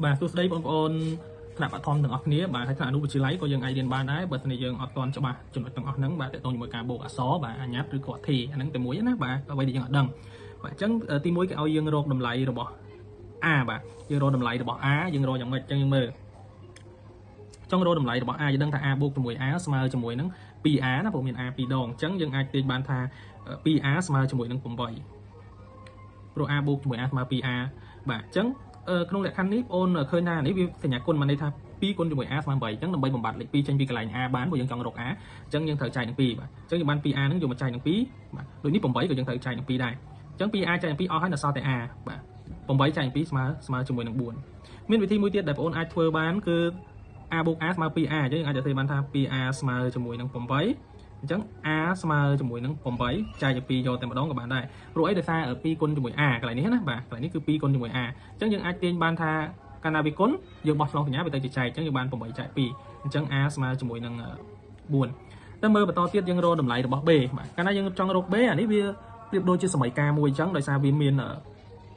បាទសួស្តីបងប្អូនថ្នាក់បឋមទាំងអស់គ្នាបាទហើយថ្នាក់អនុវិទ្យាល័យក៏យើងអាចរៀនបានដែរបើមិនយើងអត់ទាន់ច្បាស់ចំណុចទាំងអស់ហ្នឹងបាទតើតើជាមួយការបូកអក្សរបាទអាញាត់ឬក៏អធីអាហ្នឹងតែមួយណាបាទអ្វីដែលយើងអត់ដឹងបាទអញ្ចឹងទី1គេឲ្យយើងរកតម្លៃរបស់ a បាទយើងរកតម្លៃរបស់ a យើងរកយ៉ាងម៉េចអញ្ចឹងយើងមើលចង់រកតម្លៃរបស់ a យើងដឹងថា a បូកជាមួយ a ស្មើជាមួយនឹង 2a ណាព្រោះមាន a 2ដងអញ្ចឹងយើងអាចទាញបានថា 2a ស្មើជាមួយនឹង8ព្រោះ a បូកជាមួយ a ស្មើ 2a បាទអញ្ចឹងក្នុងលក្ខខណ្ឌនេះបងអូនឃើញថានេះវាសញ្ញាគុណមកន័យថា2គុណជាមួយ a ស្មើ8អញ្ចឹងដើម្បីបំបត្តិលេខ2ចេញពីកន្លែង a បានព្រោះយើងចង់រក a អញ្ចឹងយើងត្រូវចែកនឹង2បាទអញ្ចឹងយើងបាន 2a ហ្នឹងយកមកចែកនឹង2បាទដូចនេះ8ក៏យើងត្រូវចែកនឹង2ដែរអញ្ចឹង 2a ចែកនឹង2អស់ហើយនៅសល់តែ a បាទ8ចែកនឹង2ស្មើជាមួយនឹង4មានវិធីមួយទៀតដែលបងអូនអាចធ្វើបានគឺ a បូក a ស្មើ 2a អញ្ចឹងយើងអាចទៅបានថា 2a ស្មើជាមួយនឹង8អញ្ចឹង a ស្មើជាមួយនឹង8ចែកនឹង2យកតែម្ដងក៏បានដែរព្រោះអីដោយសារ2គុណជាមួយ a កន្លែងនេះណាបាទកន្លែងនេះគឺ2គុណជាមួយ a អញ្ចឹងយើងអាចទាញបានថាកាលណាវាគុណយើងបោះឆ្លងសញ្ញាវាទៅជាចែកអញ្ចឹងយើងបាន8ចែក2អញ្ចឹង a ស្មើជាមួយនឹង4តែមើលបន្តទៀតយើងរកតម្លៃរបស់ b បាទកាលណាយើងចង់រក b អានេះវាប្រៀបដូចជាសមីការមួយអញ្ចឹងដោយសារវាមាន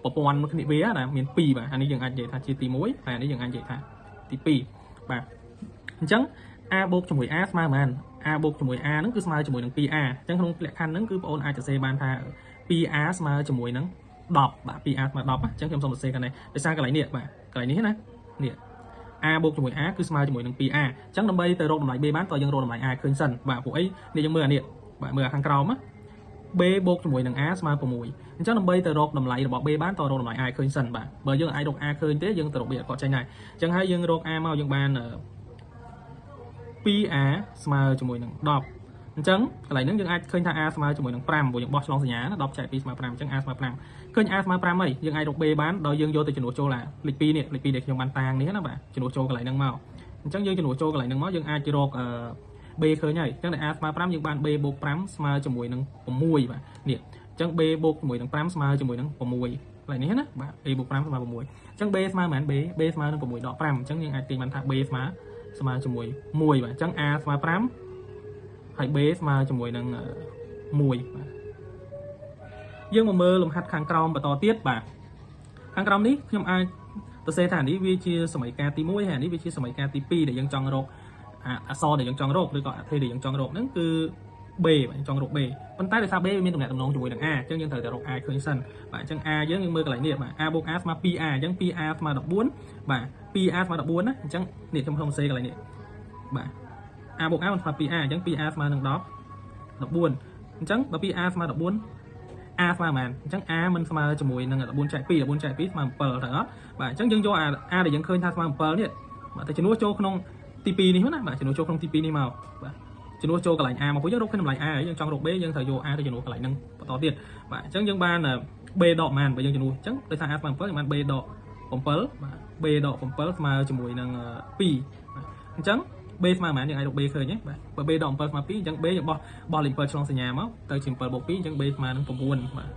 ប្រព័ន្ធគ្នាវាណាមាន2បាទអានេះយើងអាចនិយាយថាជាទី1ហើយអានេះយើងអាចនិយាយថាទី2បាទអញ្ចឹង a បូកជាមួយ a ស្មើប៉ុន្មាន a បូកជាមួយ a ហ្នឹងគឺស្មើជាមួយនឹង 2a អញ្ចឹងក្នុងលក្ខខណ្ឌហ្នឹងគឺបងអូនអាចសរសេរបានថា 2a ស្មើជាមួយនឹង10បាទ 2a ស្មើ10អញ្ចឹងខ្ញុំសូមសរសេរកាន់នេះដោយសារកន្លែងនេះបាទកន្លែងនេះណានេះ a បូកជាមួយ a គឺស្មើជាមួយនឹង 2a អញ្ចឹងដើម្បីទៅរកតម្លៃ b បានតើយើងរកតម្លៃ a ឃើញសិនបាទព្រោះអីនេះយើងមើលអានេះបាទមើលខាងក្រោមណា b បូកជាមួយនឹង a ស្មើ6អញ្ចឹងដើម្បីទៅរកតម្លៃរបស់ b បានតើរកតម្លៃ a ឃើញសិនបាទបើយើងអាចរក a ឃើញទេយើងទៅរក b អត់ចេញដែរអញ្ចឹងហើយយើងរក a មកយើងបាន2a ស្មើជាមួយនឹង10អញ្ចឹងកន្លែងហ្នឹងយើងអាចឃើញថា a ស្មើជាមួយនឹង5ព្រោះយើងបោះឆ្លងសញ្ញាណា10ចែក2ស្មើ5អញ្ចឹង a ស្មើ5ឃើញ a ស្មើ5ហើយយើងអាចរក b បានដោយយើងយកទៅចំនួនចូលអាលេខ2នេះលេខ2ដែលខ្ញុំបានតាំងនេះណាបាទចំនួនចូលកន្លែងហ្នឹងមកអញ្ចឹងយើងចំនួនចូលកន្លែងហ្នឹងមកយើងអាចរកb ឃើញហើយអញ្ចឹងតែ a ស្មើ5យើងបាន b បូក5ស្មើជាមួយនឹង6បាទនេះអញ្ចឹង b បូកជាមួយនឹង5ស្មើជាមួយនឹង6កន្លែងនេះណាបាទ a បូក5ស្មើ6អញ្ចឹង b ស្មើប៉ុន្មាន b ស្មើនឹង6ដក5អញ្ចឹងយើងអាចទាញបានថា b ស្មើជាមួយ1បាទអញ្ចឹង a ស្មើ5ហើយ b ស្មើជាមួយនឹង1បាទយើងមកមើលលំហាត់ខាងក្រោមបន្តទៀតបាទខាងក្រោមនេះខ្ញុំអាចសរសេរថានេះវាជាសមីការទី1ហើយនេះវាជាសមីការទី2ដែលយើងចង់រកអក្សរដែលយើងចង់រកឬក៏អត្ថេដែលយើងចង់រកហ្នឹងគឺ b បាទចង់រក b ប៉ុន្តែដោយសារ b វាមានទំនាក់ទំនងជាមួយនឹង a អញ្ចឹងយើងត្រូវតែរក a ឃើញសិនបាទអញ្ចឹង a យើងមើលកន្លែងនេះបាទ a បូក a ស្មើ 2a អញ្ចឹង 2a ស្មើ14បាទ 2a ស្មើ14ណាអញ្ចឹងនេះខ្ញុំសរសេរកន្លែងនេះបាទ a បូក a ស្មើ 2a អញ្ចឹង 2a ស្មើនឹង14អញ្ចឹងបើ 2a ស្មើ14 a ស្មើប៉ុន្មានអញ្ចឹង a មិនស្មើជាមួយនឹង14ចែក2 14ចែក2ស្មើ7ទៅអត់បាទអញ្ចឹងយើងយក a ដែលយើងឃើញថាស្មើ7នេះបាទទៅជំនួសចូលក្នុងទី2នេះណាបាទជំនួសចូលក្នុងទី2នេះមកបាទជំនួសចូលកន្លែង a មកព្រោះយើងរកឃើញតម្លៃ a ហើយយើងចង់រក b យើងត្រូវយក a ទៅជំនួសកន្លែងហ្នឹងបន្តទៀតបាទអញ្ចឹងយើងបាន b ដកប៉ុន្មានបើយើងជំនួសអញ្ចឹងដោយសារ a ស្មើ7យើងបាន b ដក7បាទ b ដក7ស្មើជាមួយនឹង2បាទអញ្ចឹង b ស្មើប៉ុន្មានយើងអាចរក b ឃើញទេបាទបើ b ដក7ស្មើ2អញ្ចឹង b យើងបោះលេខ7ឆ្លងសញ្ញាមកទៅជា7បូក2អញ្ចឹង b ស្មើនឹង9បាទ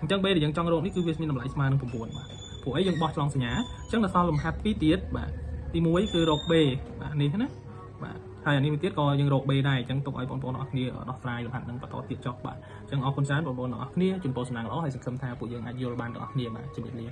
អញ្ចឹង b ដែលយើងចង់រកនេះគឺវាមានតម្លៃស្មើនឹង9បាទព្រោះអីយើងបោះឆ្លងសញ្ញាអញ្ចឹងនៅសល់លំហាត់2ទៀតបាទទី1គឺរក b បាទនេះណាបាទហើយអានេះមួយទៀតក៏យើងរក b ដែរអញ្ចឹងទុកឲ្យបងប្អូនអរគ្នាដោះស្រាយលំហាត់នឹងបន្តទៀតចុះបាទអញ្ចឹងអរគុណច្រើនបងប្អូនអរគ្នាជូនពរសំណាងល្អហើយសង្ឃឹមថាពួកយើងអាចយល់បានទាំងអស់គ្នាបាទជម្រាបលា